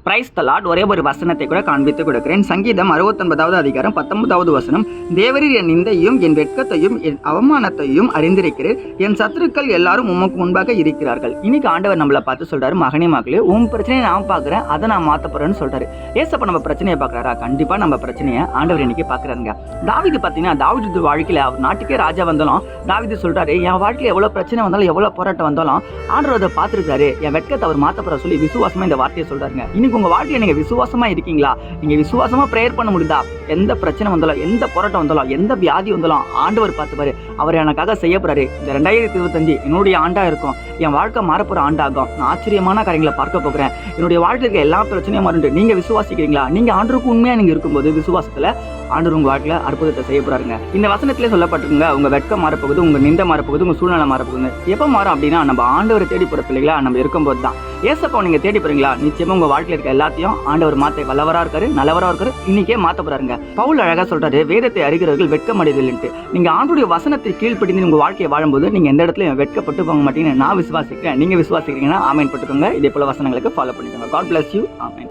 Praise the Lord. ஒரே ஒரு வசனத்தை கூட காண்பித்து கொடுக்கிறேன். சங்கீதம் 69வது அதிகாரம் 19வது வசனம். தேவரீர் என் நிந்தையும் என் வெட்கத்தையும் என் அவமானத்தையும் அறிந்திருக்கிறேன். என் சத்துருக்கள் எல்லாரும் உமக்கு முன்பாக இருக்கிறார்கள். இன்னைக்கு ஆண்டவர் நம்மளை பார்த்து சொல்றாரு, மகனே மகளே, உன் பிரச்சனையை நான் பார்க்குறேன், அதை நான் மாற்ற போறேன்னு சொல்றாரு. ஏசப்ப நம்ம பிரச்சனையை பார்க்குறாரா? கண்டிப்பா நம்ம பிரச்சனையை ஆண்டவர் இன்னைக்கு பார்க்குறாருங்க. தாவீது பார்த்தீங்கன்னா, தாவீது வாழ்க்கையில அவர் நாட்டுக்கே ராஜா வந்தாலும் தாவீது சொல்றாரு, என் வாழ்க்கையில எவ்வளவு பிரச்சனை வந்தாலும் எவ்வளவு போராட்டம் வந்தாலும் ஆண்டவர் அதை பார்த்துருக்காரு, என் வெட்கத்தை அவர் மாற்ற போற சொல்லி விசுவாசமா இந்த வார்த்தையை சொல்றாருங்க. இன்னைக்கு உங்க வாழ்க்கையில நீங்க விசுவாசமா இருக்கீங்களா? நீங்க விசுவாசமா பிரேயர் பண்ண முடியுதா? எந்த பிரச்சனை வந்தாலும், எந்த போராட்டம் வந்தாலும், எந்த வியாதி வந்தாலும் ஆண்டவர் பார்த்துப்பாரு. அவர் எனக்காக செய்ய போறாரு. இந்த 2025 என்னுடைய ஆண்டா இருக்கும். என் வாழ்க்கை மாறப்போற ஆண்டாகும். நான் ஆச்சரியமான காரியங்களை பார்க்க போகிறேன். என்னுடைய வாழ்க்கைக்கு எல்லா பிரச்சனையும் மாறுண்டு. நீங்க விசுவாசிக்கிறீங்களா? நீங்க ஆண்டவருக்கு உண்மையா நீங்க இருக்கும்போது விசுவாசத்துல ஆண்டவர் உங்க வாழ்க்கையில அற்புதத்தை செய்ய போறாருங்க. இந்த வசனத்திலே சொல்லப்பட்டிருக்குங்க, உங்க வெட்கம் மாறப்போகுது, உங்க நிந்தை மாறப்போகுது, உங்க சூழ்நிலை மாறப்போகுது. எப்ப மாறும் அப்படின்னா, நம்ம ஆண்டவரை தேடி போற பிள்ளைகளா நம்ம இருக்கும்போது தான். ஏசப்பா நீங்க தேடி போறீங்களா? நிச்சயமா உங்க வாழ்க்கையில இருக்க எல்லாத்தையும் ஆண்டவர் மாத்த வல்லவரா இருக்காரு, நல்லவரா இருக்காரு. இன்னைக்கே மாத்த போறாருங்க. பவுல் அழகா சொல்றாரு, வேதத்தை அறிகிறவர்கள் வெட்கமடைதல்ன்ட்டு. நீங்க ஆண்டவருடைய வசனத்தை கீழ்ப்படிந்து உங்க வாழ்க்கையை வாழும்போது நீங்க எந்த இடத்துல வெட்கப்பட்டு போக மாட்டீங்கன்னு நான் விசுவாசிக்கிறேன். நீங்க விசுவாசிக்கிறீங்கன்னா ஆமென் போட்டுக்கோங்க. இதே போல வசனங்களுக்கு ஃபாலோ பண்ணிக்கோங்க. God bless you. ஆமென்.